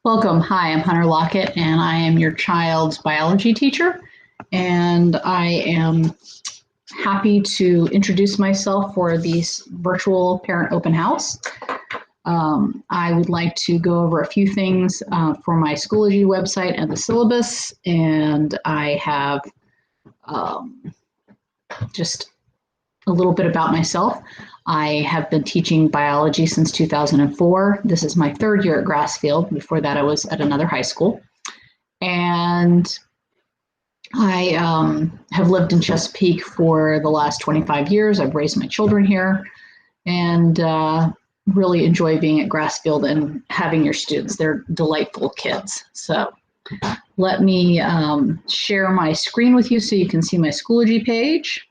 Welcome. Hi, I'm Hunter Lockett, and I am your child's biology teacher. And I am happy to introduce myself for this virtual parent open house. I would like to go over a few things for my Schoology website and the syllabus, and I have just a little bit about myself. I have been teaching biology since 2004. This is my third year at Grassfield. Before that, I was at another high school. And I have lived in Chesapeake for the last 25 years. I've raised my children here and really enjoy being at Grassfield and having your students. They're delightful kids. So let me share my screen with you so you can see my Schoology page.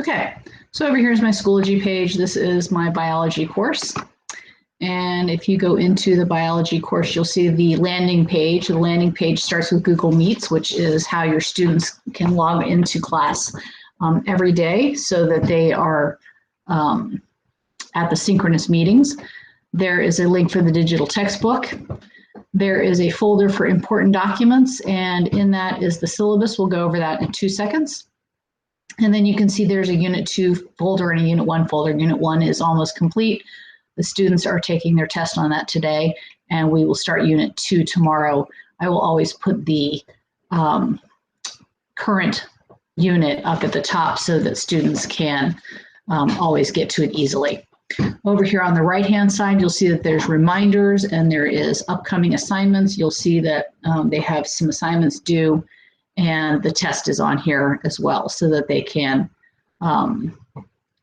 Okay, so over here is my Schoology page. This is my biology course. And if you go into the biology course, you'll see the landing page. The landing page starts with Google Meets, which is how your students can log into class every day so that they are at the synchronous meetings. There is a link for the digital textbook. There is a folder for important documents, and in that is the syllabus. We'll go over that in 2 seconds. And then you can see there's a Unit 2 folder and a Unit 1 folder. Unit 1 is almost complete. The students are taking their test on that today, and we will start Unit 2 tomorrow. I will always put the current unit up at the top so that students can always get to it easily. Over here on the right-hand side, you'll see that there's reminders and there is upcoming assignments. You'll see that they have some assignments due, and the test is on here as well so that they can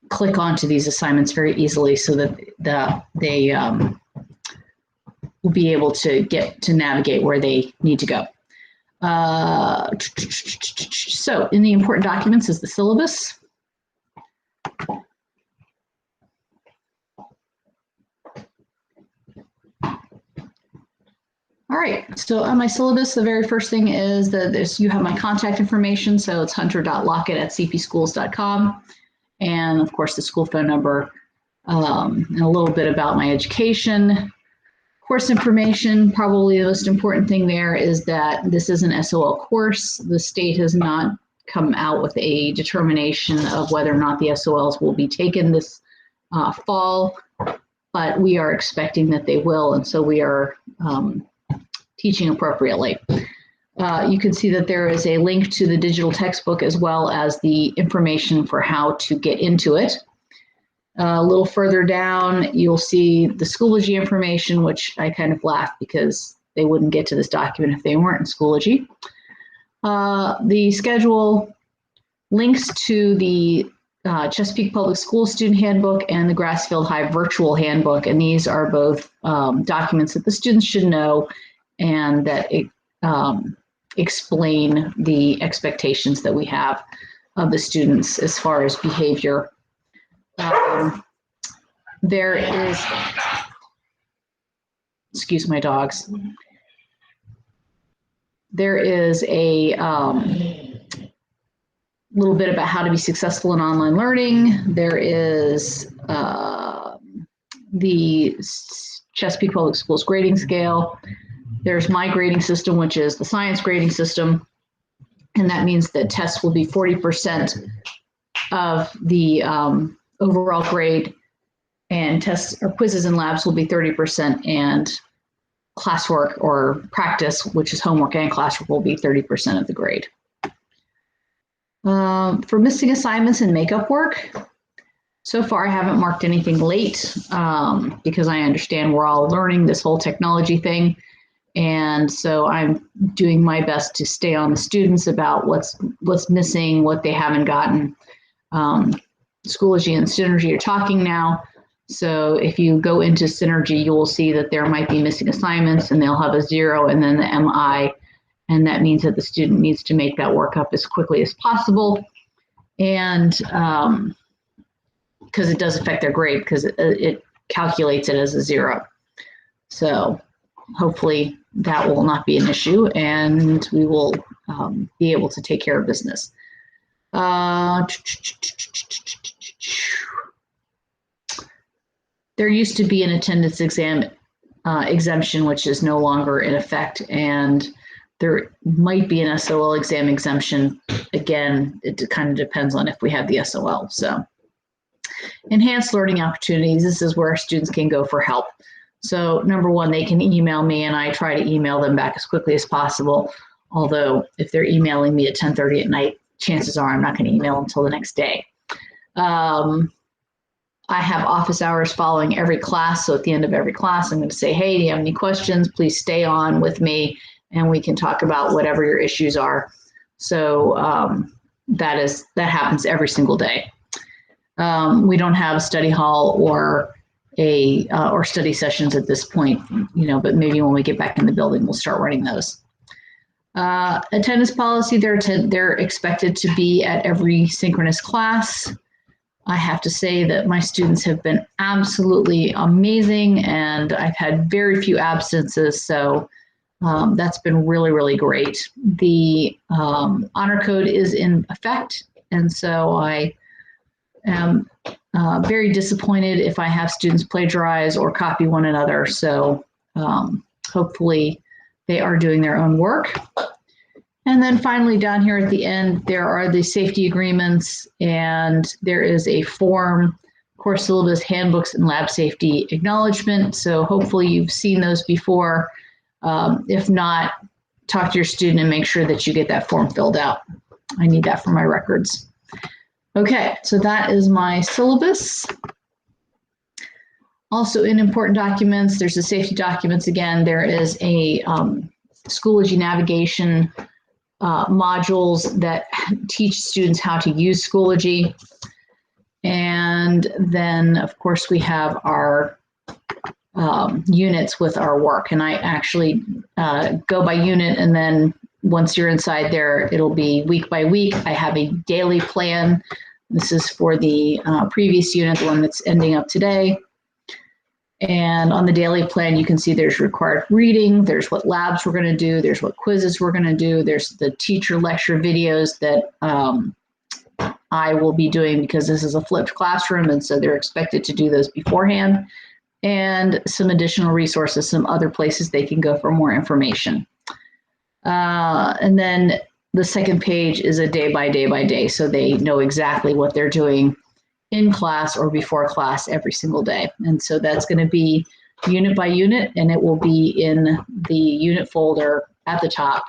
click onto these assignments very easily so that they will be able to get to navigate where they need to go. So in the important documents is the syllabus. All right, so on my syllabus, the very first thing is that you have my contact information. So it's hunter.lockett@cpschools.com. And of course, the school phone number, and a little bit about my education. Course information, probably the most important thing there is that this is an SOL course. The state has not come out with a determination of whether or not the SOLs will be taken this fall, but we are expecting that they will, and so we are teaching appropriately. You can see that there is a link to the digital textbook as well as the information for how to get into it. A little further down, you'll see the Schoology information, which I kind of laugh because they wouldn't get to this document if they weren't in Schoology. The schedule links to the Chesapeake Public Schools Student Handbook and the Grassfield High Virtual Handbook, and these are both documents that the students should know and that explain the expectations that we have of the students as far as behavior. There is, excuse my dogs. There is a little bit about how to be successful in online learning. There is the Chesapeake Public Schools grading scale. There's my grading system, which is the science grading system. And that means that tests will be 40% of the overall grade, and tests or quizzes and labs will be 30%, and classwork or practice, which is homework and classwork, will be 30% of the grade. For missing assignments and makeup work, so far I haven't marked anything late because I understand we're all learning this whole technology thing. And so I'm doing my best to stay on the students about what's missing, what they haven't gotten. Schoology and Synergy are talking now. So if you go into Synergy, you will see that there might be missing assignments and they'll have a 0 and then the MI. And that means that the student needs to make that work up as quickly as possible. And because it does affect their grade because it calculates it as a 0. So hopefully that will not be an issue, and we will be able to take care of business. There used to be an attendance exam exemption, which is no longer in effect, and there might be an SOL exam exemption. Again, it kind of depends on if we have the SOL. So, enhanced learning opportunities. This is where our students can go for help. So, number one, they can email me, and I try to email them back as quickly as possible. Although, if they're emailing me at 10:30 at night, chances are I'm not going to email them until the next day. I have office hours following every class. So at the end of every class, I'm going to say, hey, do you have any questions? Please stay on with me and we can talk about whatever your issues are. So that happens every single day. We don't have a study hall or study sessions at this point, but maybe when we get back in the building, we'll start running those. Attendance policy, they're expected to be at every synchronous class. I have to say that my students have been absolutely amazing, and I've had very few absences, so that's been really, really great. The honor code is in effect, and so I am very disappointed if I have students plagiarize or copy one another, so hopefully they are doing their own work. And then finally down here at the end, there are the safety agreements, and there is a form, course syllabus, handbooks, and lab safety acknowledgement. So hopefully you've seen those before. If not, talk to your student and make sure that you get that form filled out. I need that for my records. Okay, so that is my syllabus. Also in important documents, there's the safety documents again. There is a Schoology navigation modules that teach students how to use Schoology. And then, of course, we have our units with our work. And I actually go by unit, and then once you're inside there, it'll be week by week. I have a daily plan. This is for the previous unit, the one that's ending up today. And on the daily plan, you can see there's required reading, there's what labs we're going to do, there's what quizzes we're going to do, there's the teacher lecture videos that I will be doing because this is a flipped classroom, and so they're expected to do those beforehand, and some additional resources, some other places they can go for more information. And then the second page is a day by day, so they know exactly what they're doing in class or before class every single day. And so that's going to be unit by unit, and it will be in the unit folder at the top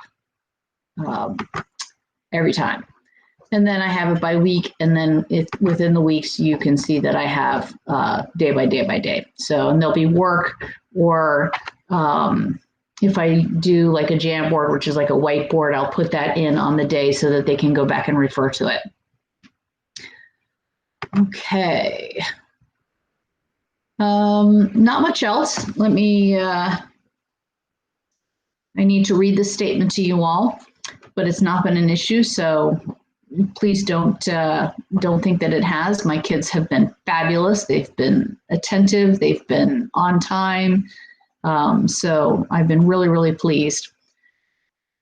every time. And then I have it by week, and then within the weeks, you can see that I have day by day. So, and there'll be work, or if I do like a Jamboard, which is like a whiteboard, I'll put that in on the day so that they can go back and refer to it. Okay. Not much else. Let me, I need to read this statement to you all, but it's not been an issue, so please don't think that it has. My kids have been fabulous. They've been attentive. They've been on time. So I've been really, really pleased.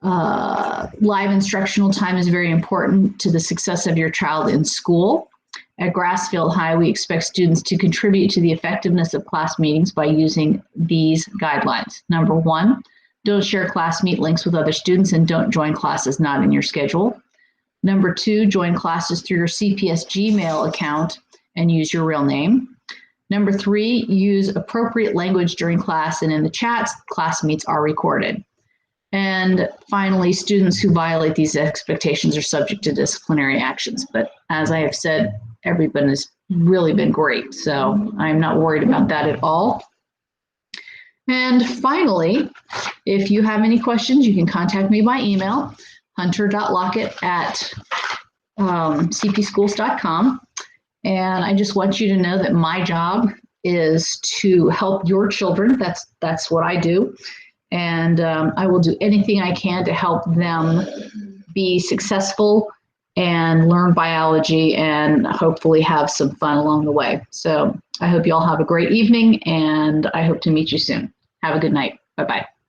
Live instructional time is very important to the success of your child in school. At Grassfield High, we expect students to contribute to the effectiveness of class meetings by using these guidelines. Number one, don't share class meet links with other students, and don't join classes not in your schedule. Number two, join classes through your CPS Gmail account and use your real name. Number three, use appropriate language during class and in the chats. Class meets are recorded. And finally, students who violate these expectations are subject to disciplinary actions. But as I have said, everyone has really been great, so I'm not worried about that at all. And finally, if you have any questions, you can contact me by email, hunter.lockett@cpschools.com. And I just want you to know that my job is to help your children. That's what I do. And I will do anything I can to help them be successful and learn biology and hopefully have some fun along the way. So I hope you all have a great evening, and I hope to meet you soon. Have a good night. Bye-bye.